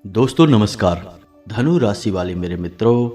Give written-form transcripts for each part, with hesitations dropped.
दोस्तों नमस्कार। धनु राशि वाले मेरे मित्रों,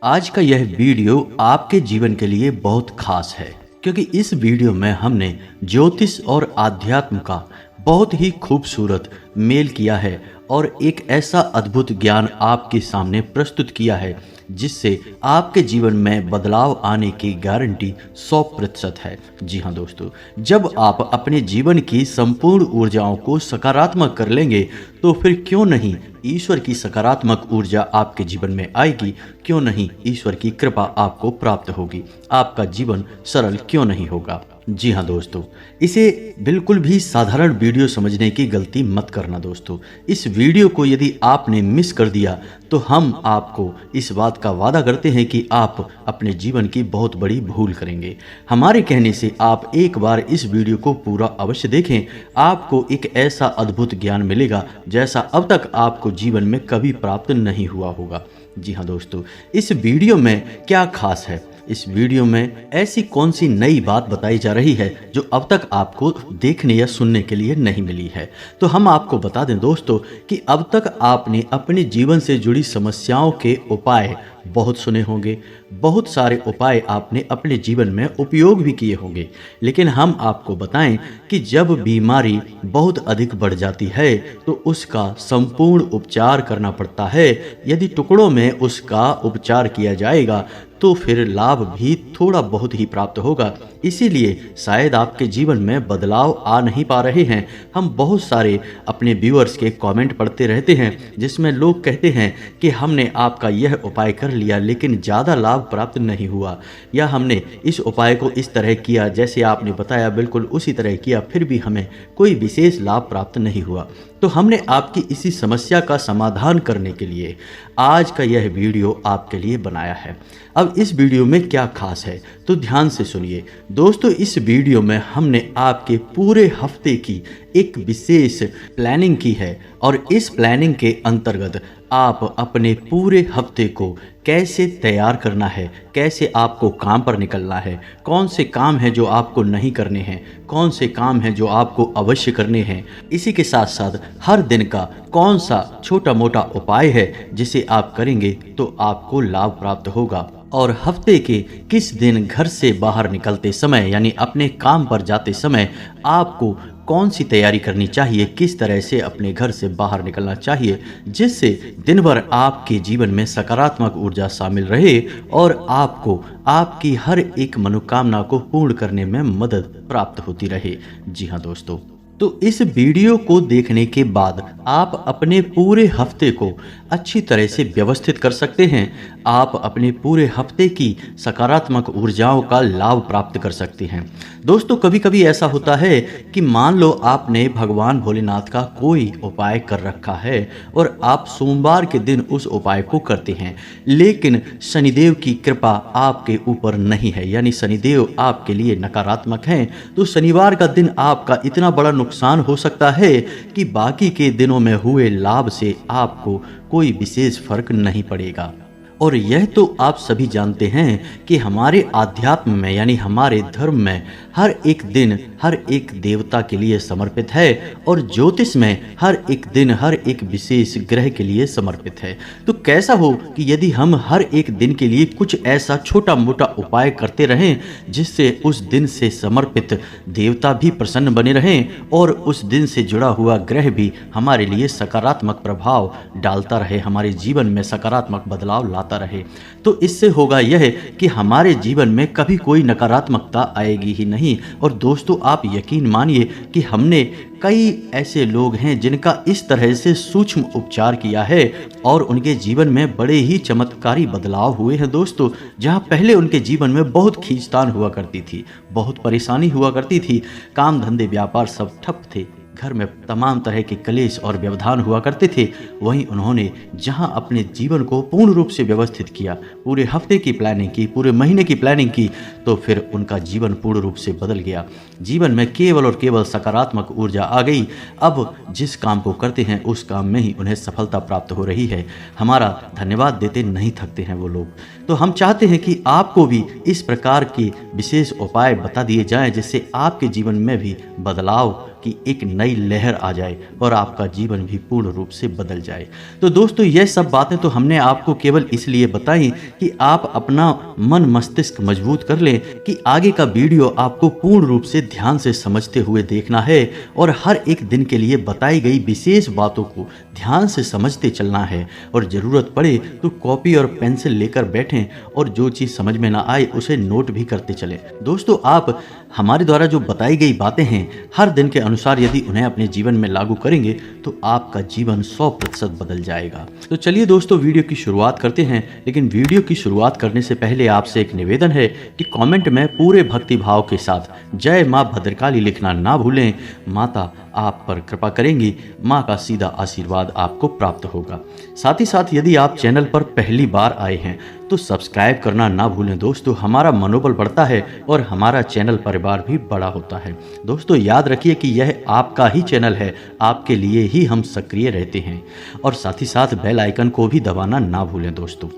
आज का यह वीडियो आपके जीवन के लिए बहुत खास है क्योंकि इस वीडियो में हमने ज्योतिष और आध्यात्म का बहुत ही खूबसूरत मेल किया है और एक ऐसा अद्भुत ज्ञान आपके सामने प्रस्तुत किया है जिससे आपके जीवन में बदलाव आने की गारंटी 100% है। जी हाँ दोस्तों, जब आप अपने जीवन की संपूर्ण ऊर्जाओं को सकारात्मक कर लेंगे तो फिर क्यों नहीं ईश्वर की सकारात्मक ऊर्जा आपके जीवन में आएगी, क्यों नहीं ईश्वर की कृपा आपको प्राप्त होगी, आपका जीवन सरल क्यों नहीं होगा। जी हाँ दोस्तों, इसे बिल्कुल भी साधारण वीडियो समझने की गलती मत करना दोस्तों। इस वीडियो को यदि आपने मिस कर दिया तो हम आपको इस बात का वादा करते हैं कि आप अपने जीवन की बहुत बड़ी भूल करेंगे। हमारे कहने से आप एक बार इस वीडियो को पूरा अवश्य देखें, आपको एक ऐसा अद्भुत ज्ञान मिलेगा जैसा अब तक आपको जीवन में कभी प्राप्त नहीं हुआ होगा। जी हाँ दोस्तों, इस वीडियो में क्या खास है, इस वीडियो में ऐसी कौन सी नई बात बताई जा रही है जो अब तक आपको देखने या सुनने के लिए नहीं मिली है। तो हम आपको बता दें दोस्तों कि अब तक आपने अपने जीवन से जुड़ी समस्याओं के उपाय बहुत सुने होंगे, बहुत सारे उपाय आपने अपने जीवन में उपयोग भी किए होंगे, लेकिन हम आपको बताएं कि जब बीमारी बहुत अधिक बढ़ जाती है तो उसका संपूर्ण उपचार करना पड़ता है। यदि टुकड़ों में उसका उपचार किया जाएगा तो फिर लाभ भी थोड़ा बहुत ही प्राप्त होगा। इसीलिए शायद आपके जीवन में बदलाव आ नहीं पा रहे हैं। हम बहुत सारे अपने व्यूअर्स के कमेंट पढ़ते रहते हैं जिसमें लोग कहते हैं कि हमने आपका यह उपाय कर लिया लेकिन ज़्यादा लाभ प्राप्त नहीं हुआ, या हमने इस उपाय को इस तरह किया जैसे आपने बताया बिल्कुल उसी तरह किया फिर भी हमें कोई विशेष लाभ प्राप्त नहीं हुआ। तो हमने आपकी इसी समस्या का समाधान करने के लिए आज का यह वीडियो आपके लिए बनाया है। अब इस वीडियो में क्या खास है तो ध्यान से सुनिए दोस्तों। इस वीडियो में हमने आपके पूरे हफ्ते की एक विशेष प्लानिंग की है और इस प्लानिंग के अंतर्गत आप अपने पूरे हफ्ते को कैसे तैयार करना है, कैसे आपको काम पर निकलना है, कौन से काम हैं जो आपको नहीं करने हैं, कौन से काम हैं जो आपको अवश्य करने हैं, इसी के साथ साथ हर दिन का कौन सा छोटा मोटा उपाय है जिसे आप करेंगे तो आपको लाभ प्राप्त होगा, और हफ्ते के किस दिन घर से बाहर निकलते समय यानी अपने काम पर जाते समय आपको कौन सी तैयारी करनी चाहिए, किस तरह से अपने घर से बाहर निकलना चाहिए जिससे दिन भर आपके जीवन में सकारात्मक ऊर्जा शामिल रहे और आपको आपकी हर एक मनोकामना को पूर्ण करने में मदद प्राप्त होती रहे। जी हाँ दोस्तों, तो इस वीडियो को देखने के बाद आप अपने पूरे हफ्ते को अच्छी तरह से व्यवस्थित कर सकते हैं। आप अपने पूरे हफ्ते की सकारात्मक ऊर्जाओं का लाभ प्राप्त कर सकते हैं। दोस्तों कभी कभी ऐसा होता है कि मान लो आपने भगवान भोलेनाथ का कोई उपाय कर रखा है और आप सोमवार के दिन उस उपाय को करते हैं, लेकिन शनिदेव की कृपा आपके ऊपर नहीं है, यानी शनिदेव आपके लिए नकारात्मक हैं, तो शनिवार का दिन आपका इतना बड़ा नुकसान हो सकता है कि बाकी के दिनों में हुए लाभ से आपको कोई विशेष फर्क नहीं पड़ेगा। और यह तो आप सभी जानते हैं कि हमारे आध्यात्म में यानी हमारे धर्म में हर एक दिन हर एक देवता के लिए समर्पित है और ज्योतिष में हर एक दिन हर एक विशेष ग्रह के लिए समर्पित है। तो कैसा हो कि यदि हम हर एक दिन के लिए कुछ ऐसा छोटा मोटा उपाय करते रहें जिससे उस दिन से समर्पित देवता भी प्रसन्न बने रहें और उस दिन से जुड़ा हुआ ग्रह भी हमारे लिए सकारात्मक प्रभाव डालता रहे, हमारे जीवन में सकारात्मक बदलाव लाता रहे। तो इससे होगा यह कि हमारे जीवन में कभी कोई नकारात्मकता आएगी ही नहीं। और दोस्तों आप यकीन मानिए कि हमने कई ऐसे लोग हैं जिनका इस तरह से सूक्ष्म उपचार किया है और उनके जीवन में बड़े ही चमत्कारी बदलाव हुए हैं दोस्तों। जहां पहले उनके जीवन में बहुत खींचतान हुआ करती थी, बहुत परेशानी हुआ करती थी, काम धंधे व्यापार सब ठप थे, घर में तमाम तरह के कलेश और व्यवधान हुआ करते थे, वहीं उन्होंने जहां अपने जीवन को पूर्ण रूप से व्यवस्थित किया, पूरे हफ्ते की प्लानिंग की, पूरे महीने की प्लानिंग की, तो फिर उनका जीवन पूर्ण रूप से बदल गया। जीवन में केवल और केवल सकारात्मक ऊर्जा आ गई। अब जिस काम को करते हैं उस काम में ही उन्हें सफलता प्राप्त हो रही है। हमारा धन्यवाद देते नहीं थकते हैं वो लोग। तो हम चाहते हैं कि आपको भी इस प्रकार के विशेष उपाय बता दिए जाएं जिससे आपके जीवन में भी बदलाव की एक नई लहर आ जाए और आपका जीवन भी पूर्ण रूप से बदल जाए। तो दोस्तों यह सब बातें तो हमने आपको केवल इसलिए बताई कि आप अपना मन मस्तिष्क मजबूत कर लें कि आगे का वीडियो आपको पूर्ण रूप से ध्यान से समझते हुए देखना है और हर एक दिन के लिए बताई गई विशेष बातों को ध्यान से समझते चलना है। और ज़रूरत पड़े तो कॉपी और पेंसिल लेकर बैठें और जो चीज़ समझ में ना आए उसे नोट भी करते चलें। दोस्तों आप हमारे द्वारा जो बताई गई बातें हैं हर दिन के अनुसार यदि उन्हें अपने जीवन में लागू करेंगे तो आपका जीवन 100% बदल जाएगा। तो चलिए दोस्तों वीडियो की शुरुआत करते हैं, लेकिन वीडियो की शुरुआत करने से पहले आपसे एक निवेदन है कि कमेंट में पूरे भक्ति भाव के साथ जय माँ भद्रकाली लिखना ना भूलें। माता आप पर कृपा करेंगी, माँ का सीधा आशीर्वाद आपको प्राप्त होगा। साथ ही साथ यदि आप चैनल पर पहली बार आए हैं तो सब्सक्राइब करना ना भूलें दोस्तों, हमारा मनोबल बढ़ता है और हमारा चैनल परिवार भी बड़ा होता है। दोस्तों याद रखिए कि यह आपका ही चैनल है, आपके लिए ही हम सक्रिय रहते हैं। और साथ ही साथ बेल आइकन को भी दबाना ना भूलें दोस्तों।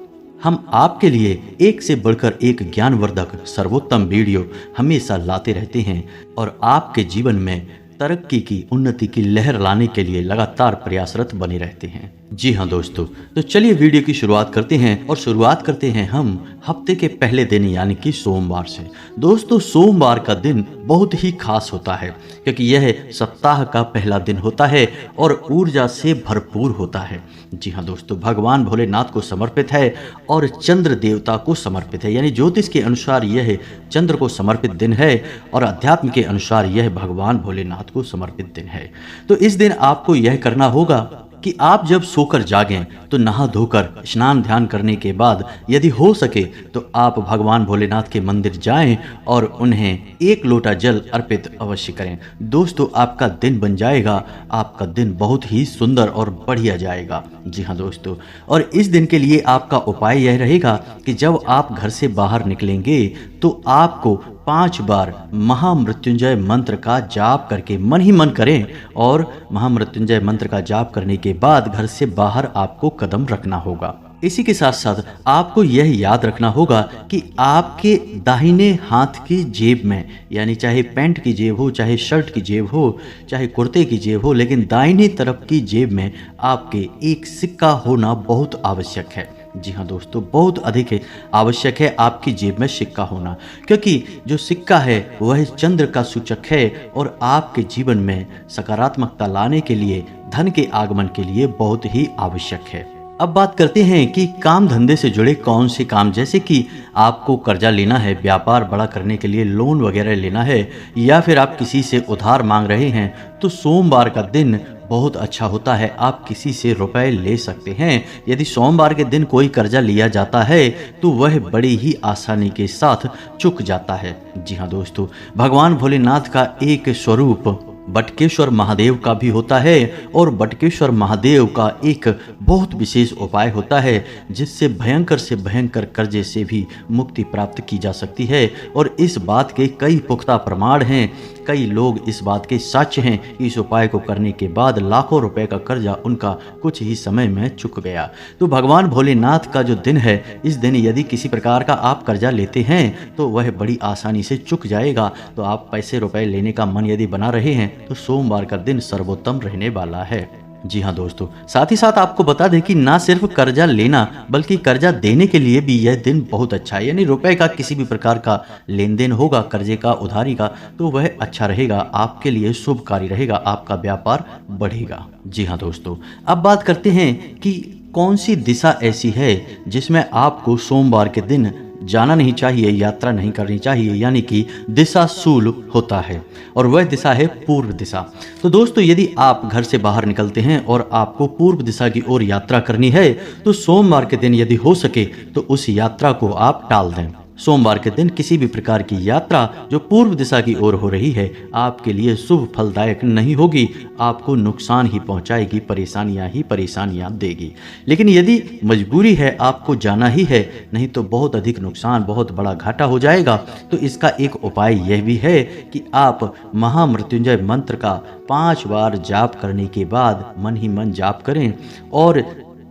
हम आपके लिए एक से बढ़कर एक ज्ञानवर्धक सर्वोत्तम वीडियो हमेशा लाते रहते हैं और आपके जीवन में तरक्की की उन्नति की लहर लाने के लिए लगातार प्रयासरत बने रहते हैं। जी हाँ दोस्तों, तो चलिए वीडियो की शुरुआत करते हैं और शुरुआत करते हैं हम हफ्ते के पहले दिन यानी कि सोमवार से। दोस्तों सोमवार का दिन बहुत ही खास होता है क्योंकि यह सप्ताह का पहला दिन होता है और ऊर्जा से भरपूर होता है। जी हाँ दोस्तों, भगवान भोलेनाथ को समर्पित है और चंद्र देवता को समर्पित है, यानी ज्योतिष के अनुसार यह चंद्र को समर्पित दिन है और अध्यात्म के अनुसार यह भगवान भोलेनाथ को समर्पित दिन है। तो इस दिन आपको यह करना होगा कि आप जब सोकर जागें तो नहा धोकर स्नान ध्यान करने के बाद यदि हो सके तो आप भगवान भोलेनाथ के मंदिर जाएं और उन्हें एक लोटा जल अर्पित अवश्य करें। दोस्तों आपका दिन बन जाएगा, आपका दिन बहुत ही सुंदर और बढ़िया जाएगा। जी हाँ दोस्तों, और इस दिन के लिए आपका उपाय यह रहेगा कि जब आप घर से बाहर निकलेंगे तो आपको 5 बार महामृत्युंजय मंत्र का जाप करके मन ही मन करें और महामृत्युंजय मंत्र का जाप करने के बाद घर से बाहर आपको कदम रखना होगा। इसी के साथ साथ आपको यह याद रखना होगा कि आपके दाहिने हाथ की जेब में, यानी चाहे पैंट की जेब हो, चाहे शर्ट की जेब हो, चाहे कुर्ते की जेब हो, लेकिन दाहिनी तरफ की जेब में आपके एक सिक्का होना बहुत आवश्यक है। जी हाँ दोस्तों, बहुत अधिक आवश्यक है आपकी जेब में सिक्का होना, क्योंकि जो सिक्का है वह चंद्र का सूचक है और आपके जीवन में सकारात्मकता लाने के लिए, धन के आगमन के लिए बहुत ही आवश्यक है। अब बात करते हैं कि काम धंधे से जुड़े कौन से काम, जैसे कि आपको कर्जा लेना है, व्यापार बड़ा करने के लिए लोन वगैरह लेना है, या फिर आप किसी से उधार मांग रहे हैं, तो सोमवार का दिन बहुत अच्छा होता है। आप किसी से रुपए ले सकते हैं। यदि सोमवार के दिन कोई कर्जा लिया जाता है तो वह बड़ी ही आसानी के साथ चुक जाता है। जी हाँ दोस्तों, भगवान भोलेनाथ का एक स्वरूप बटकेश्वर महादेव का भी होता है और बटकेश्वर महादेव का एक बहुत विशेष उपाय होता है जिससे भयंकर से भयंकर कर्जे से भी मुक्ति प्राप्त की जा सकती है। और इस बात के कई पुख्ता प्रमाण हैं, कई लोग इस बात के साक्ष्य हैं कि इस उपाय को करने के बाद लाखों रुपए का कर्जा उनका कुछ ही समय में चुक गया। तो भगवान भोलेनाथ का जो दिन है, इस दिन यदि किसी प्रकार का आप कर्जा लेते हैं तो वह बड़ी आसानी से चुक जाएगा। तो आप पैसे रुपए लेने का मन यदि बना रहे हैं तो सोमवार का दिन सर्वोत्तम रहने वाला है। जी हाँ दोस्तों, साथ ही साथ आपको बता दें कि ना सिर्फ कर्जा लेना बल्कि कर्जा देने के लिए भी यह दिन बहुत अच्छा है। यानी रुपए का किसी भी प्रकार का लेन देन होगा, कर्जे का, उधारी का, तो वह अच्छा रहेगा, आपके लिए शुभकारी रहेगा, आपका व्यापार बढ़ेगा। जी हाँ दोस्तों, अब बात करते हैं कि कौन सी दिशा ऐसी है जिसमें आपको सोमवार के दिन जाना नहीं चाहिए, यात्रा नहीं करनी चाहिए, यानी कि दिशा शूल होता है और वह दिशा है पूर्व दिशा। तो दोस्तों यदि आप घर से बाहर निकलते हैं और आपको पूर्व दिशा की ओर यात्रा करनी है तो सोमवार के दिन यदि हो सके तो उस यात्रा को आप टाल दें। सोमवार के दिन किसी भी प्रकार की यात्रा जो पूर्व दिशा की ओर हो रही है आपके लिए शुभ फलदायक नहीं होगी, आपको नुकसान ही पहुंचाएगी, परेशानियां ही परेशानियां देगी। लेकिन यदि मजबूरी है, आपको जाना ही है, नहीं तो बहुत अधिक नुकसान, बहुत बड़ा घाटा हो जाएगा। तो इसका एक उपाय यह भी है कि आप महामृत्युंजय मंत्र का 5 बार जाप करने के बाद मन ही मन जाप करें और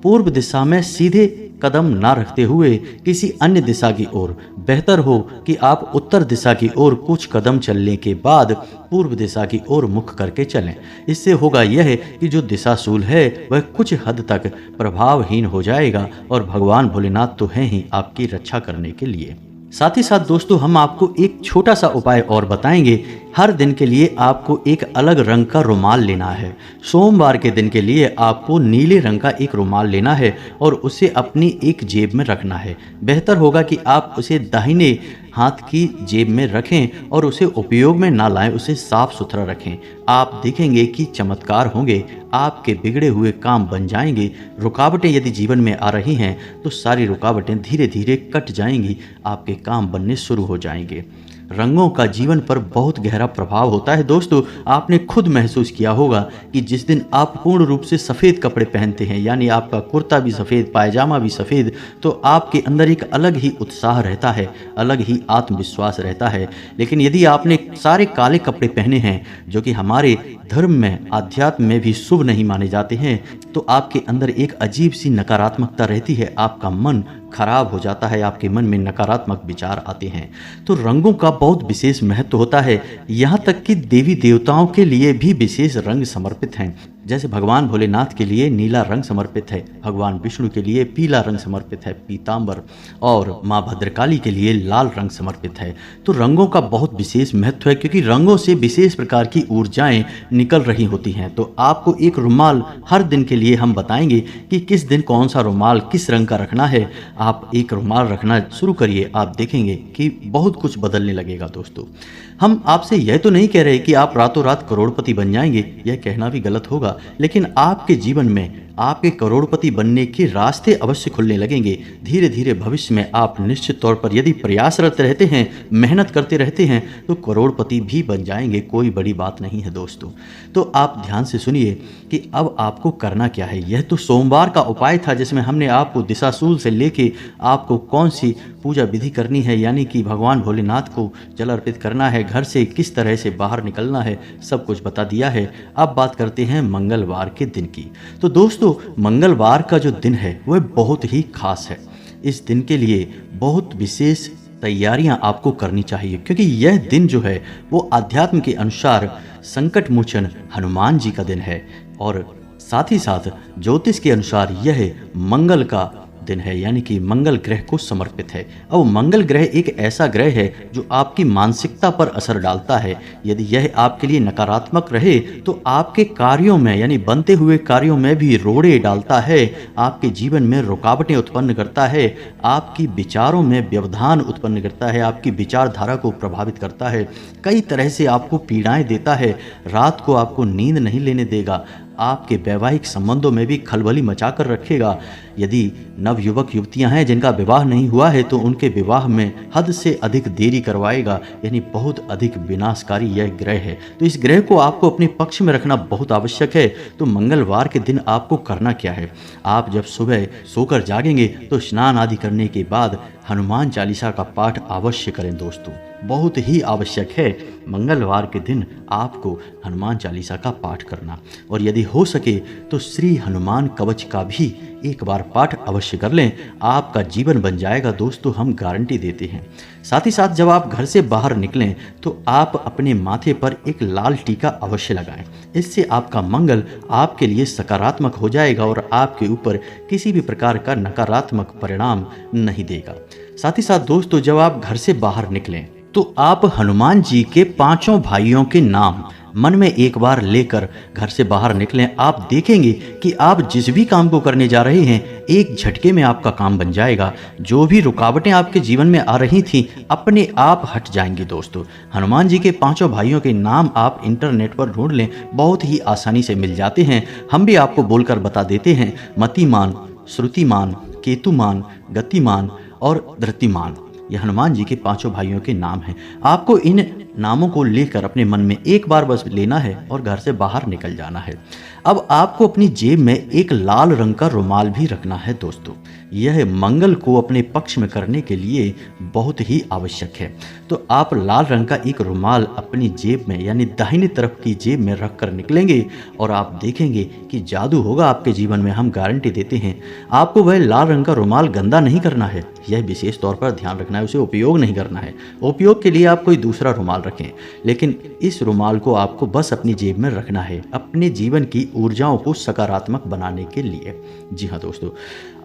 पूर्व दिशा में सीधे कदम ना रखते हुए किसी अन्य दिशा की ओर, बेहतर हो कि आप उत्तर दिशा की ओर कुछ कदम चलने के बाद पूर्व दिशा की ओर मुख करके चलें। इससे होगा यह कि जो दिशाशूल है वह कुछ हद तक प्रभावहीन हो जाएगा और भगवान भोलेनाथ तो हैं ही आपकी रक्षा करने के लिए। साथ ही साथ दोस्तों, हम आपको एक छोटा सा उपाय और बताएंगे। हर दिन के लिए आपको एक अलग रंग का रुमाल लेना है। सोमवार के दिन के लिए आपको नीले रंग का एक रुमाल लेना है और उसे अपनी एक जेब में रखना है। बेहतर होगा कि आप उसे दाहिने हाथ की जेब में रखें और उसे उपयोग में ना लाएं, उसे साफ सुथरा रखें। आप देखेंगे कि चमत्कार होंगे, आपके बिगड़े हुए काम बन जाएंगे। रुकावटें यदि जीवन में आ रही हैं तो सारी रुकावटें धीरे धीरे कट जाएंगी, आपके काम बनने शुरू हो जाएंगे। रंगों का जीवन पर बहुत गहरा प्रभाव होता है दोस्तों। आपने खुद महसूस किया होगा कि जिस दिन आप पूर्ण रूप से सफ़ेद कपड़े पहनते हैं, यानी आपका कुर्ता भी सफ़ेद, पायजामा भी सफ़ेद, तो आपके अंदर एक अलग ही उत्साह रहता है, अलग ही आत्मविश्वास रहता है। लेकिन यदि आपने सारे काले कपड़े पहने हैं, जो कि हमारे धर्म में, आध्यात्म में भी शुभ नहीं माने जाते हैं, तो आपके अंदर एक अजीब सी नकारात्मकता रहती है। आपका मन खराब हो जाता है, आपके मन में नकारात्मक विचार आते हैं। तो रंगों का बहुत विशेष महत्व होता है। यहाँ तक कि देवी देवताओं के लिए भी विशेष रंग समर्पित हैं। जैसे भगवान भोलेनाथ के लिए नीला रंग समर्पित है, भगवान विष्णु के लिए पीला रंग समर्पित है, पीतांबर, और माँ भद्रकाली के लिए लाल रंग समर्पित है। तो रंगों का बहुत विशेष महत्व है, क्योंकि रंगों से विशेष प्रकार की ऊर्जाएं निकल रही होती हैं। तो आपको एक रुमाल हर दिन के लिए हम बताएंगे कि किस दिन कौन सा रुमाल किस रंग का रखना है। आप एक रुमाल रखना शुरू करिए, आप देखेंगे कि बहुत कुछ बदलने लगेगा दोस्तों। हम आपसे यह तो नहीं कह रहे कि आप रातों रात करोड़पति बन जाएंगे, यह कहना भी गलत होगा, लेकिन आपके जीवन में आपके करोड़पति बनने के रास्ते अवश्य खुलने लगेंगे। धीरे धीरे भविष्य में आप निश्चित तौर पर यदि प्रयासरत रहते हैं, मेहनत करते रहते हैं, तो करोड़पति भी बन जाएंगे। कोई बड़ी बात नहीं है दोस्तों। तो आप ध्यान से सुनिए कि अब आपको करना क्या है। यह तो सोमवार का उपाय था, जिसमें हमने आपको दिशाशूल से लेके आपको कौन सी पूजा विधि करनी है, यानी कि भगवान भोलेनाथ को जल अर्पित करना है, घर से किस तरह से बाहर निकलना है, सब कुछ बता दिया है। अब बात करते हैं मंगलवार के दिन की। तो दोस्तों, मंगलवार का जो दिन है वह बहुत ही खास है। इस दिन के लिए बहुत विशेष तैयारियां आपको करनी चाहिए, क्योंकि यह दिन जो है वो अध्यात्म के अनुसार संकट मोचन हनुमान जी का दिन है, और साथ ही साथ ज्योतिष के अनुसार यह मंगल का दिन है, यानी कि मंगल ग्रह को समर्पित है। अब मंगल ग्रह एक ऐसा ग्रह है जो आपकी मानसिकता पर असर डालता है। यदि यह आपके लिए नकारात्मक रहे तो आपके कार्यों में, यानी बनते हुए कार्यों में भी रोड़े डालता है, आपके जीवन में रुकावटें उत्पन्न करता है, आपकी विचारों में व्यवधान उत्पन्न करता है, आपकी विचारधारा को प्रभावित करता है, कई तरह से आपको पीड़ाएं देता है, रात को आपको नींद नहीं लेने देगा, आपके वैवाहिक संबंधों में भी खलबली मचा कर रखेगा। यदि नवयुवक युवतियां हैं जिनका विवाह नहीं हुआ है तो उनके विवाह में हद से अधिक देरी करवाएगा, यानी बहुत अधिक विनाशकारी यह ग्रह है। तो इस ग्रह को आपको अपने पक्ष में रखना बहुत आवश्यक है। तो मंगलवार के दिन आपको करना क्या है, आप जब सुबह सोकर जागेंगे तो स्नान आदि करने के बाद हनुमान चालीसा का पाठ अवश्य करें दोस्तों, बहुत ही आवश्यक है मंगलवार के दिन आपको हनुमान चालीसा का पाठ करना। और यदि हो सके तो श्री हनुमान कवच का भी एक बार पाठ अवश्य कर लें, आपका जीवन बन जाएगा दोस्तों, हम गारंटी देते हैं। साथ ही साथ जब आप घर से बाहर निकलें तो आप अपने माथे पर एक लाल टीका अवश्य लगाएं। इससे आपका मंगल आपके लिए सकारात्मक हो जाएगा और आपके ऊपर किसी भी प्रकार का नकारात्मक परिणाम नहीं देगा। साथ ही साथ दोस्तों, जब आप घर से बाहर निकलें तो आप हनुमान जी के पांचों भाइयों के नाम मन में एक बार लेकर घर से बाहर निकलें। आप देखेंगे कि आप जिस भी काम को करने जा रहे हैं एक झटके में आपका काम बन जाएगा। जो भी रुकावटें आपके जीवन में आ रही थीं अपने आप हट जाएंगी दोस्तों। हनुमान जी के पांचों भाइयों के नाम आप इंटरनेट पर ढूंढ लें, बहुत ही आसानी से मिल जाते हैं। हम भी आपको बोलकर बता देते हैं। मतिमान, श्रुतिमान, केतुमान, गतिमान और धृतिमान, ये हनुमान जी के पांचों भाइयों के नाम हैं। आपको इन नामों को लेकर अपने मन में एक बार बस लेना है और घर से बाहर निकल जाना है। अब आपको अपनी जेब में एक लाल रंग का रुमाल भी रखना है दोस्तों। यह मंगल को अपने पक्ष में करने के लिए बहुत ही आवश्यक है। तो आप लाल रंग का एक रुमाल अपनी जेब में यानी दाहिनी तरफ की जेब में रख कर निकलेंगे और आप देखेंगे कि जादू होगा आपके जीवन में। हम गारंटी देते हैं। आपको वह लाल रंग का रुमाल गंदा नहीं करना है, यह विशेष तौर पर ध्यान रखना है। उसे उपयोग नहीं करना है। उपयोग के लिए आप कोई दूसरा रुमाल रखें, लेकिन इस रुमाल को आपको बस अपनी जेब में रखना है अपने जीवन की ऊर्जाओं को सकारात्मक बनाने के लिए। जी हाँ दोस्तों,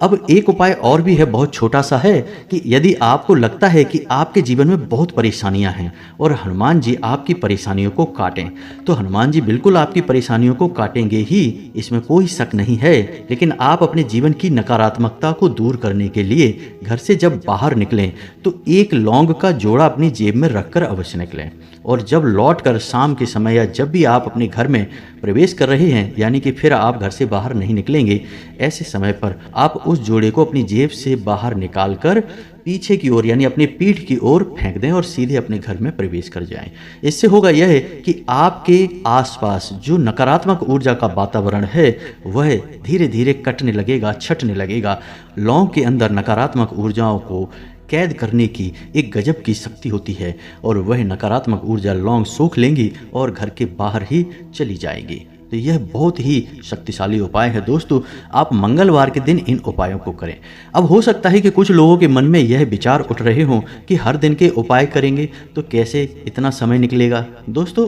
अब एक उपाय और भी है, बहुत छोटा सा है कि यदि आपको लगता है कि आपके जीवन में बहुत परेशानियां हैं और हनुमान जी आपकी परेशानियों को काटें, तो हनुमान जी बिल्कुल आपकी परेशानियों को काटेंगे ही, इसमें कोई शक नहीं है। लेकिन आप अपने जीवन की नकारात्मकता को दूर करने के लिए घर से जब बाहर निकलें तो एक लौंग का जोड़ा अपनी जेब में रखकर अवश्य निकलें। और जब लौटकर शाम के समय या जब भी आप अपने घर में प्रवेश कर रहे हैं, यानी कि फिर आप घर से बाहर नहीं निकलेंगे, ऐसे समय पर आप उस जोड़े को अपनी जेब से बाहर निकालकर पीछे की ओर यानी अपनी पीठ की ओर फेंक दें और सीधे अपने घर में प्रवेश कर जाएं। इससे होगा यह है कि आपके आसपास जो नकारात्मक ऊर्जा का वातावरण है वह धीरे धीरे कटने लगेगा, छटने लगेगा। लौंग के अंदर नकारात्मक ऊर्जाओं को कैद करने की एक गजब की शक्ति होती है और वह नकारात्मक ऊर्जा लौंग सोख लेंगी और घर के बाहर ही चली जाएगी। तो यह बहुत ही शक्तिशाली उपाय है दोस्तों। आप मंगलवार के दिन इन उपायों को करें। अब हो सकता है कि कुछ लोगों के मन में यह विचार उठ रहे हों कि हर दिन के उपाय करेंगे तो कैसे इतना समय निकलेगा। दोस्तों,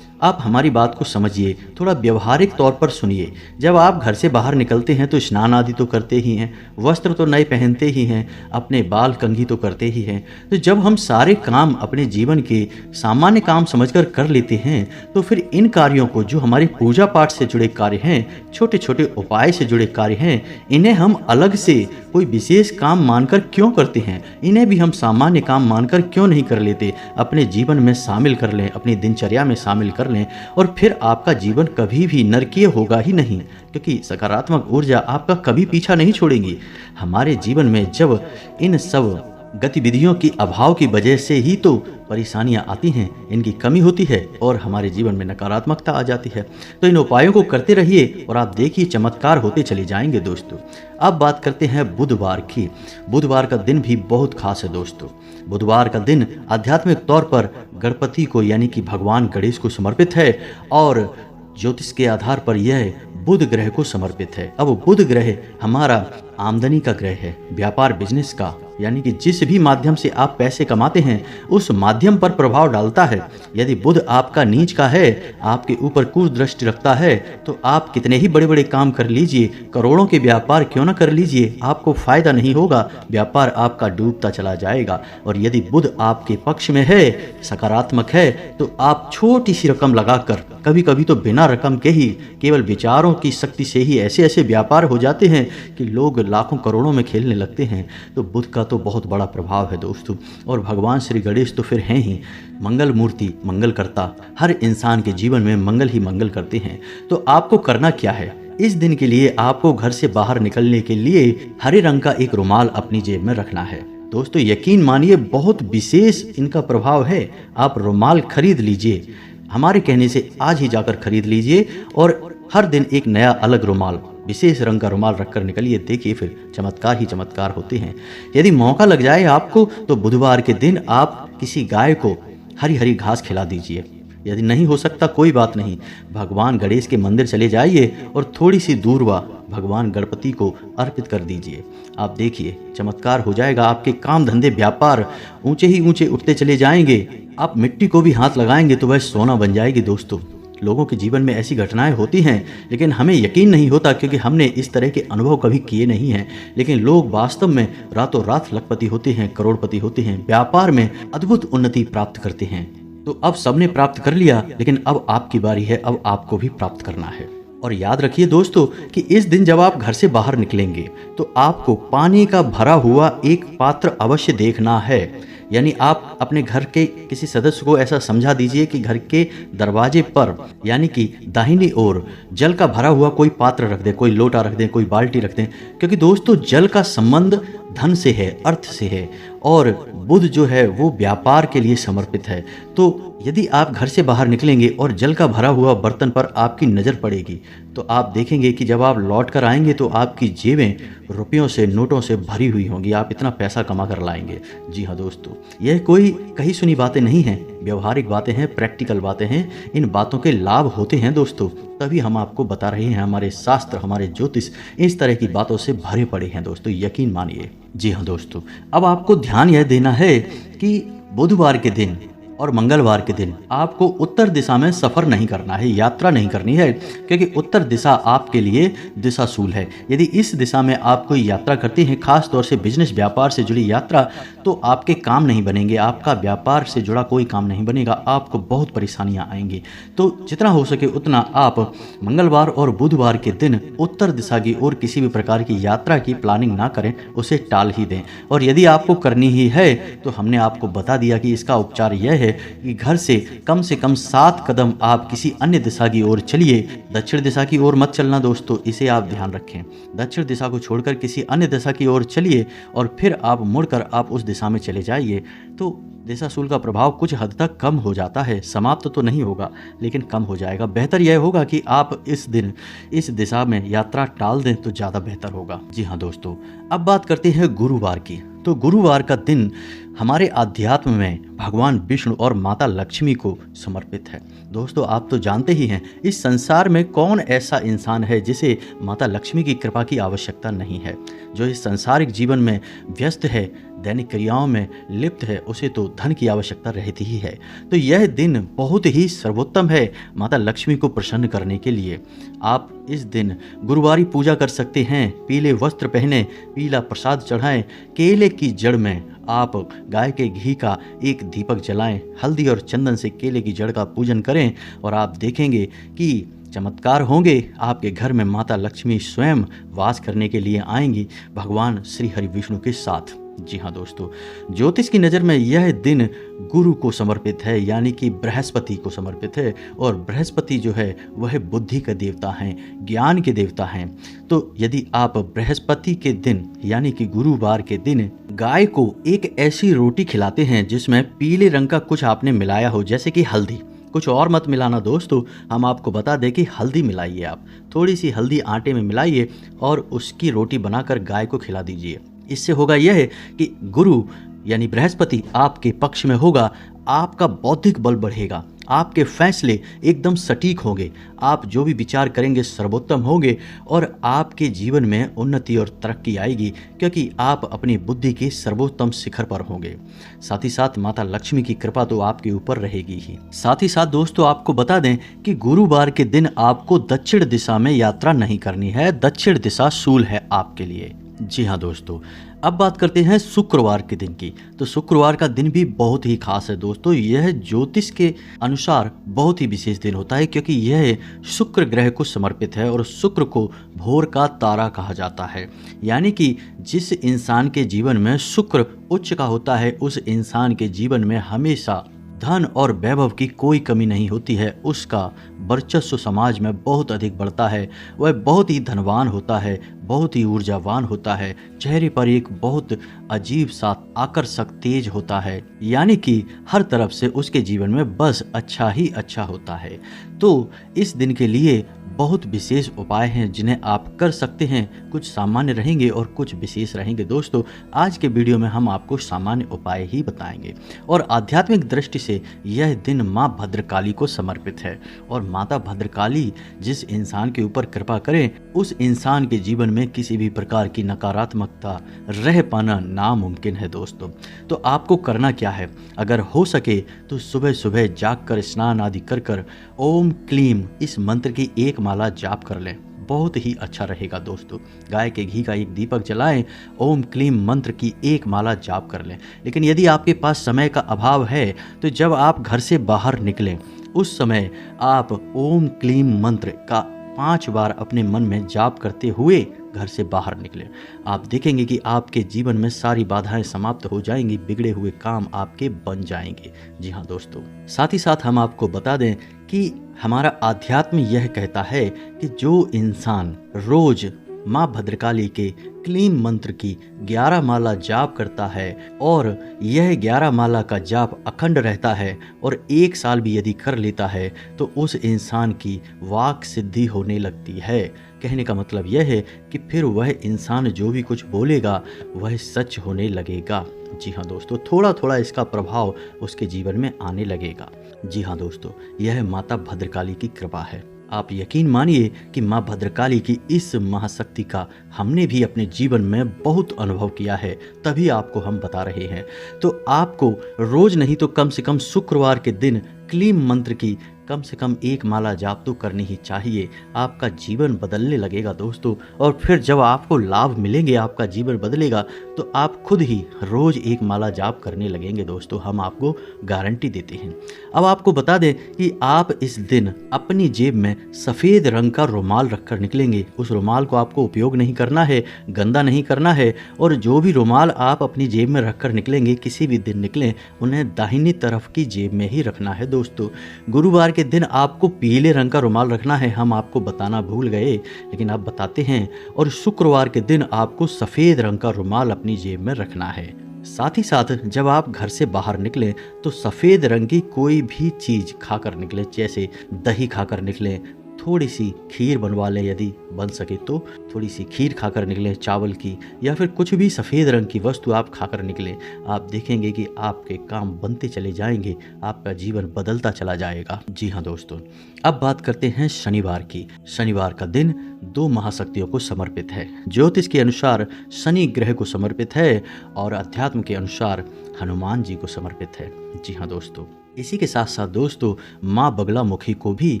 आप हमारी बात को समझिए, थोड़ा व्यवहारिक तौर पर सुनिए। जब आप घर से बाहर निकलते हैं तो स्नान आदि तो करते ही हैं, वस्त्र तो नए पहनते ही हैं, अपने बाल कंघी तो करते ही हैं। तो जब हम सारे काम अपने जीवन के सामान्य काम समझकर कर लेते हैं तो फिर इन कार्यों को, जो हमारी पूजा पाठ से जुड़े कार्य हैं, छोटे छोटे उपाय से जुड़े कार्य हैं, इन्हें हम अलग से कोई विशेष काम मानकर क्यों करते हैं? इन्हें भी हम सामान्य काम मानकर क्यों नहीं कर लेते? अपने जीवन में शामिल कर लें, अपनी दिनचर्या में शामिल कर लें और फिर आपका जीवन कभी भी नरकीय होगा ही नहीं, क्योंकि सकारात्मक ऊर्जा आपका कभी पीछा नहीं छोड़ेंगी। हमारे जीवन में जब इन सब गतिविधियों की अभाव की वजह से ही तो परेशानियां आती हैं, इनकी कमी होती है और हमारे जीवन में नकारात्मकता आ जाती है। तो इन उपायों को करते रहिए और आप देखिए चमत्कार होते चले जाएंगे दोस्तों। अब बात करते हैं बुधवार की। बुधवार का दिन भी बहुत खास है दोस्तों। बुधवार का दिन आध्यात्मिक तौर पर गणपति को यानी कि भगवान गणेश को समर्पित है और ज्योतिष के आधार पर यह बुध ग्रह को समर्पित है। अब बुध ग्रह हमारा आमदनी का ग्रह है, व्यापार बिजनेस का, यानी कि जिस भी माध्यम से आप पैसे कमाते हैं उस माध्यम पर प्रभाव डालता है। यदि बुध आपका नीच का है, आपके ऊपर कुदृष्टि रखता है, तो आप कितने ही बड़े बड़े काम कर लीजिए, करोड़ों के व्यापार क्यों ना कर लीजिए, आपको फायदा नहीं होगा, व्यापार आपका डूबता चला जाएगा। और यदि बुध आपके पक्ष में है, सकारात्मक है, तो आप छोटी सी रकम लगाकर, कभी कभी तो बिना रकम के ही केवल विचारों की शक्ति से ही ऐसे ऐसे व्यापार हो जाते हैं कि लोग लाखों करोड़ों में खेलने लगते हैं। तो बुध का तो बहुत बड़ा प्रभाव है दोस्तों। और भगवान श्री गणेश तो फिर हैं ही मंगल मूर्ति, मंगल करता, हर इंसान के जीवन में मंगल ही मंगल करते हैं। तो आपको करना क्या है? इस दिन के लिए आपको घर से बाहर निकलने के लिए हरे रंग का एक रुमाल अपनी जेब में रखना है दोस्तों। यकीन मानिए बहुत विशेष इनका प्रभाव है। आप रुमाल खरीद लीजिए, हमारे कहने से आज ही जाकर खरीद लीजिए और हर दिन एक नया अलग रुमाल, विशेष रंग का रुमाल रखकर निकलिए। देखिए फिर चमत्कार ही चमत्कार होते हैं। यदि मौका लग जाए आपको तो बुधवार के दिन आप किसी गाय को हरी हरी घास खिला दीजिए। यदि नहीं हो सकता कोई बात नहीं, भगवान गणेश के मंदिर चले जाइए और थोड़ी सी दूरवा भगवान गणपति को अर्पित कर दीजिए। आप देखिए चमत्कार हो जाएगा। आपके काम धंधे व्यापार ऊंचे ही ऊंचे उठते चले जाएंगे। आप मिट्टी को भी हाथ लगाएंगे तो वह सोना बन जाएगी दोस्तों। लोगों के जीवन में ऐसी घटनाएं होती हैं, लेकिन हमें यकीन नहीं होता क्योंकि हमने इस तरह के अनुभव कभी किए नहीं हैं। लेकिन लोग वास्तव में रातों रात लखपति होते हैं, करोड़पति होते हैं, व्यापार में अद्भुत उन्नति प्राप्त करते हैं। तो अब सबने प्राप्त कर लिया, लेकिन अब आपकी बारी है, अब आपको भी प्राप्त करना है। और याद रखिए दोस्तों कि इस दिन जब आप घर से बाहर निकलेंगे तो आपको पानी का भरा हुआ एक पात्र अवश्य देखना है। यानी आप अपने घर के किसी सदस्य को ऐसा समझा दीजिए कि घर के दरवाजे पर यानी कि दाहिनी ओर जल का भरा हुआ कोई पात्र रख दें, कोई लोटा रख दें, कोई बाल्टी रख दें। क्योंकि दोस्तों जल का संबंध धन से है, अर्थ से है, और बुध जो है वो व्यापार के लिए समर्पित है। तो यदि आप घर से बाहर निकलेंगे और जल का भरा हुआ बर्तन पर आपकी नज़र पड़ेगी तो आप देखेंगे कि जब आप लौट कर आएंगे तो आपकी जेबें रुपयों से, नोटों से भरी हुई होंगी। आप इतना पैसा कमा कर लाएंगे। जी हाँ दोस्तों, यह कोई कही सुनी बातें नहीं हैं, व्यवहारिक बातें हैं, प्रैक्टिकल बातें हैं। इन बातों के लाभ होते हैं दोस्तों, तभी हम आपको बता रहे हैं। हमारे शास्त्र, हमारे ज्योतिष इस तरह की बातों से भरे पड़े हैं दोस्तों, यकीन मानिए। जी हाँ दोस्तों, अब आपको ध्यान यह देना है कि बुधवार के दिन और मंगलवार के दिन आपको उत्तर दिशा में सफ़र नहीं करना है, यात्रा नहीं करनी है, क्योंकि उत्तर दिशा आपके लिए दिशाशूल है। यदि इस दिशा में आप कोई यात्रा करते हैं, खास तौर से बिजनेस, व्यापार से जुड़ी यात्रा, तो आपके काम नहीं बनेंगे, आपका व्यापार से जुड़ा कोई काम नहीं बनेगा, आपको बहुत परेशानियां आएंगी। तो जितना हो सके उतना आप मंगलवार और बुधवार के दिन उत्तर दिशा की ओर किसी भी प्रकार की यात्रा की प्लानिंग ना करें, उसे टाल ही दें। और यदि आपको करनी ही है तो हमने आपको बता दिया कि इसका उपचार यह है कि घर से कम 7 कदम आप किसी अन्य दिशा की ओर चलिए। दक्षिण दिशा की ओर मत चलना दोस्तों, इसे आप ध्यान रखें। दक्षिण दिशा को छोड़कर किसी अन्य दिशा की ओर चलिए और फिर आप मुड़कर आप उस दिशा में चले जाइए। तो दिशाशूल का प्रभाव कुछ हद तक कम हो जाता है, समाप्त तो नहीं होगा लेकिन कम हो जाएगा। बेहतर यह होगा कि आप इस दिन इस दिशा में यात्रा टाल दें तो ज़्यादा बेहतर होगा। जी हाँ दोस्तों, अब बात करते हैं गुरुवार की। तो गुरुवार का दिन हमारे आध्यात्म में भगवान विष्णु और माता लक्ष्मी को समर्पित है। दोस्तों, आप तो जानते ही हैं इस संसार में कौन ऐसा इंसान है जिसे माता लक्ष्मी की कृपा की आवश्यकता नहीं है। जो इस सांसारिक जीवन में व्यस्त है, दैनिक क्रियाओं में लिप्त है, उसे तो धन की आवश्यकता रहती ही है। तो यह दिन बहुत ही सर्वोत्तम है माता लक्ष्मी को प्रसन्न करने के लिए। आप इस दिन गुरुवारी पूजा कर सकते हैं। पीले वस्त्र पहने, पीला प्रसाद चढ़ाएं, केले की जड़ में आप गाय के घी का एक दीपक जलाएं, हल्दी और चंदन से केले की जड़ का पूजन करें और आप देखेंगे कि चमत्कार होंगे। आपके घर में माता लक्ष्मी स्वयं वास करने के लिए आएंगी, भगवान श्री हरि विष्णु के साथ। जी हाँ दोस्तों, ज्योतिष की नज़र में यह दिन गुरु को समर्पित है, यानी कि बृहस्पति को समर्पित है। और बृहस्पति जो है वह बुद्धि के देवता हैं, ज्ञान के देवता हैं। तो यदि आप बृहस्पति के दिन यानी कि गुरुवार के दिन गाय को एक ऐसी रोटी खिलाते हैं जिसमें पीले रंग का कुछ आपने मिलाया हो, जैसे कि हल्दी, कुछ और मत मिलाना दोस्तों, हम आपको बता दें कि हल्दी मिलाइए। आप थोड़ी सी हल्दी आटे में मिलाइए और उसकी रोटी बनाकर गाय को खिला दीजिए। इससे होगा यह कि गुरु यानी बृहस्पति आपके पक्ष में होगा, आपका बौद्धिक बल बढ़ेगा, आपके फैसले एकदम सटीक होंगे, आप जो भी विचार करेंगे सर्वोत्तम होंगे और आपके जीवन में उन्नति और तरक्की आएगी, क्योंकि आप अपनी बुद्धि के सर्वोत्तम शिखर पर होंगे। साथ ही साथ माता लक्ष्मी की कृपा तो आपके ऊपर रहेगी ही। साथ ही साथ दोस्तों, आपको बता दें कि गुरुवार के दिन आपको दक्षिण दिशा में यात्रा नहीं करनी है, दक्षिण दिशा शूल है आपके लिए। जी हाँ दोस्तों, अब बात करते हैं शुक्रवार के दिन की। तो शुक्रवार का दिन भी बहुत ही खास है दोस्तों। यह ज्योतिष के अनुसार बहुत ही विशेष दिन होता है, क्योंकि यह शुक्र ग्रह को समर्पित है और शुक्र को भोर का तारा कहा जाता है। यानी कि जिस इंसान के जीवन में शुक्र उच्च का होता है, उस इंसान के जीवन में हमेशा धन और वैभव की कोई कमी नहीं होती है। उसका वर्चस्व समाज में बहुत अधिक बढ़ता है, वह बहुत ही धनवान होता है, बहुत ही ऊर्जावान होता है, चेहरे पर एक बहुत अजीब सा आकर्षक तेज होता है, यानी कि हर तरफ से उसके जीवन में बस अच्छा ही अच्छा होता है। तो इस दिन के लिए बहुत विशेष उपाय हैं जिन्हें आप कर सकते हैं। कुछ सामान्य रहेंगे और कुछ विशेष रहेंगे दोस्तों। आज के वीडियो में हम आपको सामान्य उपाय ही बताएंगे और आध्यात्मिक दृष्टि से यह दिन माँ भद्रकाली को समर्पित है। और माता भद्रकाली जिस इंसान के ऊपर कृपा करें, उस इंसान के जीवन में किसी भी प्रकार की नकारात्मकता रह पाना नामुमकिन है दोस्तों। तो आपको करना क्या है, अगर हो सके तो सुबह सुबह जागकर स्नान आदि कर ओम क्लीम इस मंत्र की एक माला जाप कर लें, बहुत ही अच्छा रहेगा दोस्तों। गाय के घी का एक दीपक जलाएं, ओम क्लीम मंत्र की एक माला जाप कर लें। लेकिन यदि आपके पास समय का अभाव है तो जब आप घर से बाहर निकलें उस समय आप ओम क्लीम मंत्र का 5 बार अपने मन में जाप करते हुए घर से बाहर निकलें। आप देखेंगे कि आपके जीवन में सारी बाधाएं समाप्त हो जाएंगी, बिगड़े हुए काम आपके बन जाएंगे। जी हाँ दोस्तों, साथ ही साथ हम आपको बता दें कि हमारा आध्यात्म यह कहता है कि जो इंसान रोज माँ भद्रकाली के क्लीन मंत्र की 11 माला जाप करता है और यह 11 माला का जाप अखंड रहता है और 1 साल भी यदि कर लेता है तो उस इंसान की वाक सिद्धि होने लगती है। कहने का मतलब यह है कि फिर वह इंसान जो भी कुछ बोलेगा वह सच होने लगेगा। जी हाँ दोस्तों, थोड़ा थोड़ा इसका प्रभाव उसके जीवन में आने लगेगा। जी हाँ दोस्तों, यह माता भद्रकाली की कृपा है। आप यकीन मानिए कि माँ भद्रकाली की इस महाशक्ति का हमने भी अपने जीवन में बहुत अनुभव किया है, तभी आपको हम बता रहे हैं। तो आपको रोज नहीं तो कम से कम शुक्रवार के दिन क्लीम मंत्र की कम से कम 1 माला जाप तो करनी ही चाहिए। आपका जीवन बदलने लगेगा दोस्तों, और फिर जब आपको लाभ मिलेंगे, आपका जीवन बदलेगा, तो आप खुद ही रोज 1 माला जाप करने लगेंगे दोस्तों, हम आपको गारंटी देते हैं। अब आपको बता दें कि आप इस दिन अपनी जेब में सफ़ेद रंग का रुमाल रखकर निकलेंगे। उस रुमाल को आपको उपयोग नहीं करना है, गंदा नहीं करना है, और जो भी रुमाल आप अपनी जेब में रखकर निकलेंगे, किसी भी दिन निकलें, उन्हें दाहिनी तरफ की जेब में ही रखना है दोस्तों। गुरुवार के दिन आपको पीले रंग का रुमाल रखना है, हम आपको बताना भूल गए लेकिन आप बताते हैं। और शुक्रवार के दिन आपको सफ़ेद रंग का रुमाल अपनी जेब में रखना है। साथ ही साथ जब आप घर से बाहर निकलें तो सफ़ेद रंग की कोई भी चीज़ खाकर निकलें, जैसे दही खाकर निकलें, थोड़ी सी खीर बनवा लें, यदि बन सके तो थोड़ी सी खीर खाकर निकलें चावल की, या फिर कुछ भी सफ़ेद रंग की वस्तु आप खाकर निकलें। आप देखेंगे कि आपके काम बनते चले जाएंगे, आपका जीवन बदलता चला जाएगा। जी हाँ दोस्तों, अब बात करते हैं शनिवार की। शनिवार का दिन 2 महाशक्तियों को समर्पित है। ज्योतिष के अनुसार शनि ग्रह को समर्पित है और अध्यात्म के अनुसार हनुमान जी को समर्पित है। जी हाँ दोस्तों, इसी के साथ साथ दोस्तों माँ बगलामुखी को भी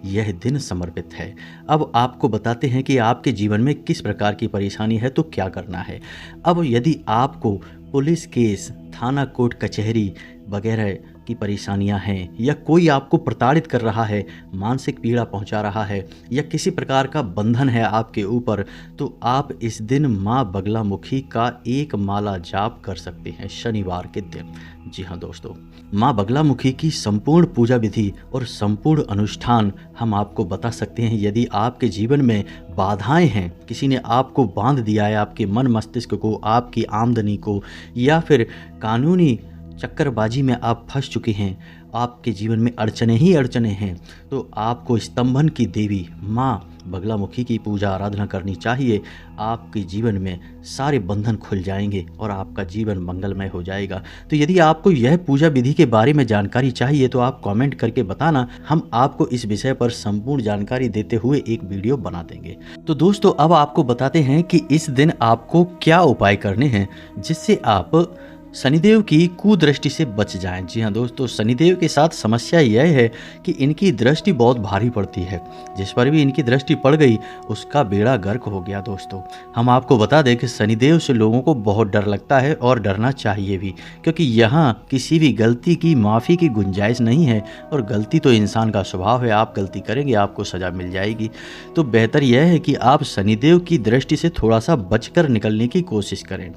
यह दिन समर्पित है। अब आपको बताते हैं कि आपके जीवन में किस प्रकार की परेशानी है तो क्या करना है। अब यदि आपको पुलिस केस, थाना कोर्ट कचहरी वगैरह की परेशानियां हैं, या कोई आपको प्रताड़ित कर रहा है, मानसिक पीड़ा पहुंचा रहा है, या किसी प्रकार का बंधन है आपके ऊपर, तो आप इस दिन माँ बगलामुखी का 1 माला जाप कर सकते हैं शनिवार के दिन। जी हाँ दोस्तों, माँ बगलामुखी की संपूर्ण पूजा विधि और संपूर्ण अनुष्ठान हम आपको बता सकते हैं। यदि आपके जीवन में बाधाएं हैं, किसी ने आपको बांध दिया है, आपके मन मस्तिष्क को, आपकी आमदनी को, या फिर कानूनी चक्करबाजी में आप फंस चुके हैं, आपके जीवन में अड़चने ही अड़चने हैं, तो आपको स्तंभन की देवी माँ बगलामुखी की पूजा आराधना करनी चाहिए। आपके जीवन में सारे बंधन खुल जाएंगे और आपका जीवन मंगलमय हो जाएगा। तो यदि आपको यह पूजा विधि के बारे में जानकारी चाहिए तो आप कमेंट करके बताना, हम आपको इस विषय पर संपूर्ण जानकारी देते हुए एक वीडियो बना देंगे। तो दोस्तों अब आपको बताते हैं कि इस दिन आपको क्या उपाय करने हैं जिससे आप शनिदेव की कुदृष्टि से बच जाएं। जी हाँ दोस्तों, शनिदेव के साथ समस्या यह है कि इनकी दृष्टि बहुत भारी पड़ती है। जिस पर भी इनकी दृष्टि पड़ गई उसका बेड़ा गर्क हो गया दोस्तों। हम आपको बता दें कि शनिदेव से लोगों को बहुत डर लगता है और डरना चाहिए भी, क्योंकि यहाँ किसी भी गलती की माफ़ी की गुंजाइश नहीं है, और गलती तो इंसान का स्वभाव है, आप गलती करेंगे आपको सज़ा मिल जाएगी। तो बेहतर यह है कि आप शनिदेव की दृष्टि से थोड़ा सा बचकर निकलने की कोशिश करें।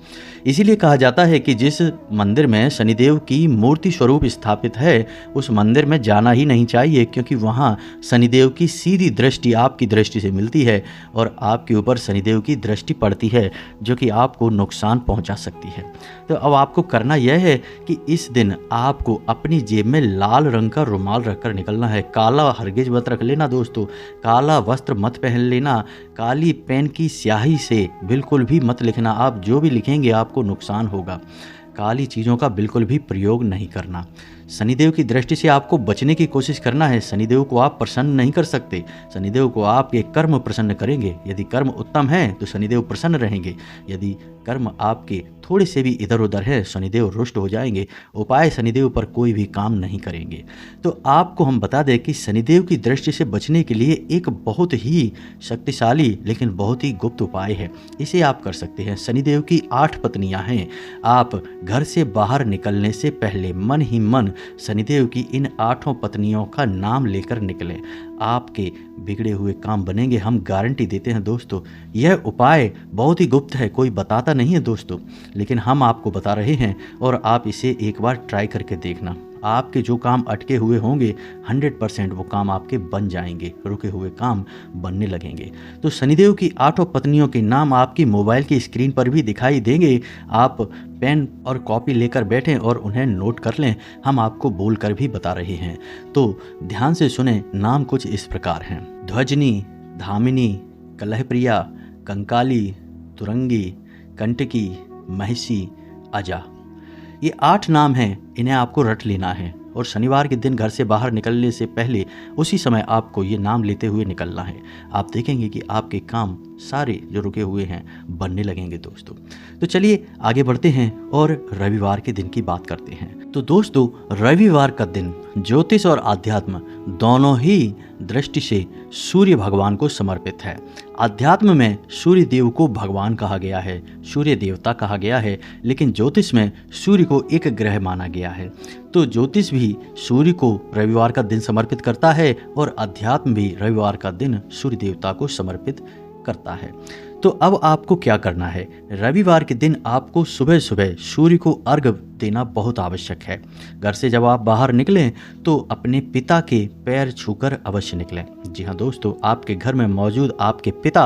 इसीलिए कहा जाता है कि जिस मंदिर में शनिदेव की मूर्ति स्वरूप स्थापित है उस मंदिर में जाना ही नहीं चाहिए, क्योंकि वहाँ शनिदेव की सीधी दृष्टि आपकी दृष्टि से मिलती है और आपके ऊपर शनिदेव की दृष्टि पड़ती है, जो कि आपको नुकसान पहुँचा सकती है। तो अब आपको करना यह है कि इस दिन आपको अपनी जेब में लाल रंग का रुमाल रखकर निकलना है। काला हरगिज मत रख लेना दोस्तों, काला वस्त्र मत पहन लेना, काली पेन की स्याही से बिल्कुल भी मत लिखना। आप जो भी लिखेंगे आपको नुकसान होगा। काली चीज़ों का बिल्कुल भी प्रयोग नहीं करना। शनिदेव की दृष्टि से आपको बचने की कोशिश करना है। शनिदेव को आप प्रसन्न नहीं कर सकते, शनिदेव को आपके कर्म प्रसन्न करेंगे। यदि कर्म उत्तम है तो शनिदेव प्रसन्न रहेंगे, यदि कर्म आपके थोड़े से भी इधर उधर है शनिदेव रुष्ट हो जाएंगे। उपाय शनिदेव पर कोई भी काम नहीं करेंगे। तो आपको हम बता दें कि शनिदेव की दृष्टि से बचने के लिए एक बहुत ही शक्तिशाली लेकिन बहुत ही गुप्त उपाय है, इसे आप कर सकते हैं। शनिदेव की 8 पत्नियां हैं। आप घर से बाहर निकलने से पहले मन ही मन शनिदेव की इन 8 पत्नियों का नाम लेकर निकलें। आपके बिगड़े हुए काम बनेंगे, हम गारंटी देते हैं दोस्तों। यह उपाय बहुत ही गुप्त है, कोई बताता नहीं है दोस्तों, लेकिन हम आपको बता रहे हैं और आप इसे एक बार ट्राई करके देखना। आपके जो काम अटके हुए होंगे 100% वो काम आपके बन जाएंगे, रुके हुए काम बनने लगेंगे। तो शनिदेव की 8 पत्नियों के नाम आपकी मोबाइल की स्क्रीन पर भी दिखाई देंगे। आप पेन और कॉपी लेकर बैठें और उन्हें नोट कर लें, हम आपको बोल कर भी बता रहे हैं। तो ध्यान से सुने, नाम कुछ इस प्रकार हैं: ध्वजनी, धामिनी, कलहप्रिया, कंकाली, तुरंगी, कंटकी, महिषी, अजा। ये 8 नाम हैं, इन्हें आपको रट लेना है और शनिवार के दिन घर से बाहर निकलने से पहले उसी समय आपको ये नाम लेते हुए निकलना है। आप देखेंगे कि आपके काम सारे जो रुके हुए हैं बनने लगेंगे दोस्तों। तो चलिए आगे बढ़ते हैं और रविवार के दिन की बात करते हैं। तो दोस्तों, रविवार का दिन ज्योतिष और आध्यात्म दोनों ही दृष्टि से सूर्य भगवान को समर्पित है। आध्यात्म में सूर्य देव को भगवान कहा गया है, सूर्य देवता कहा गया है, लेकिन ज्योतिष में सूर्य को एक ग्रह माना गया है। तो ज्योतिष भी सूर्य को रविवार का दिन समर्पित करता है और अध्यात्म भी रविवार का दिन सूर्य देवता को समर्पित करता है। तो अब आपको क्या करना है? रविवार के दिन आपको सुबह सुबह सूर्य को अर्घ्य देना बहुत आवश्यक है। घर से जब आप बाहर निकलें तो अपने पिता के पैर छूकर अवश्य निकलें। जी हाँ दोस्तों, आपके घर में मौजूद आपके पिता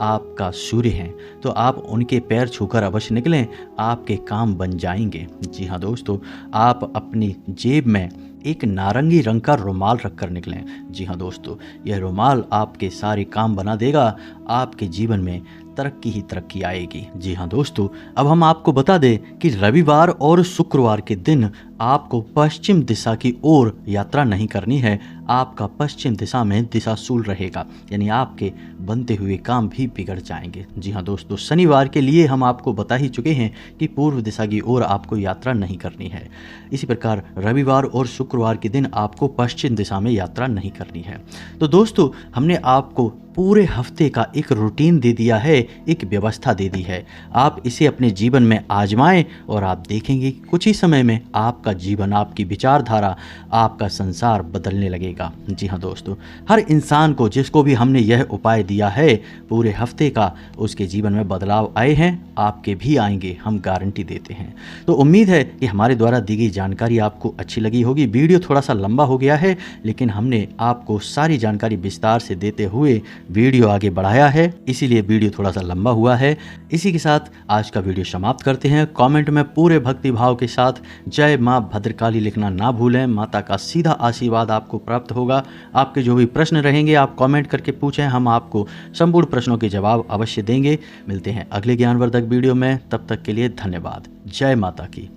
आपका सूर्य हैं, तो आप उनके पैर छूकर अवश्य निकलें, आपके काम बन जाएंगे। जी हाँ दोस्तों, आप अपनी जेब में एक नारंगी रंग का रुमाल रखकर निकलें। जी हाँ दोस्तों, यह रुमाल आपके सारे काम बना देगा, आपके जीवन में तरक्की ही तरक्की आएगी। जी हाँ दोस्तों, अब हम आपको बता दें कि रविवार और शुक्रवार के दिन आपको पश्चिम दिशा की ओर यात्रा नहीं करनी है। आपका पश्चिम दिशा में दिशाशूल रहेगा, यानी आपके बनते हुए काम भी बिगड़ जाएंगे। जी हाँ दोस्तों, शनिवार के लिए हम आपको बता ही चुके हैं कि पूर्व दिशा की ओर आपको यात्रा नहीं करनी है। इसी प्रकार रविवार और शुक्रवार के दिन आपको पश्चिम दिशा में यात्रा नहीं करनी है। तो दोस्तों, हमने आपको पूरे हफ्ते का एक रूटीन दे दिया है, एक व्यवस्था दे दी है। आप इसे अपने जीवन में आजमाएं और आप देखेंगे कि कुछ ही समय में आपका जीवन, आपकी विचारधारा, आपका संसार बदलने लगेगा। जी हाँ दोस्तों, हर इंसान को, जिसको भी हमने यह उपाय दिया है पूरे हफ्ते का, उसके जीवन में बदलाव आए हैं, आपके भी आएंगे, हम गारंटी देते हैं। तो उम्मीद है कि हमारे द्वारा दी गई जानकारी आपको अच्छी लगी होगी। वीडियो थोड़ा सा लंबा हो गया है, लेकिन हमने आपको सारी जानकारी विस्तार से देते हुए वीडियो आगे बढ़ाया है, इसीलिए वीडियो थोड़ा सा लंबा हुआ है। इसी के साथ आज का वीडियो समाप्त करते हैं। कमेंट में पूरे भक्ति भाव के साथ जय मां भद्रकाली लिखना ना भूलें। माता का सीधा आशीर्वाद आपको प्राप्त होगा। आपके जो भी प्रश्न रहेंगे आप कमेंट करके पूछें, हम आपको संपूर्ण प्रश्नों के जवाब अवश्य देंगे। मिलते हैं अगले ज्ञानवर्धक वीडियो में, तब तक के लिए धन्यवाद। जय माता की।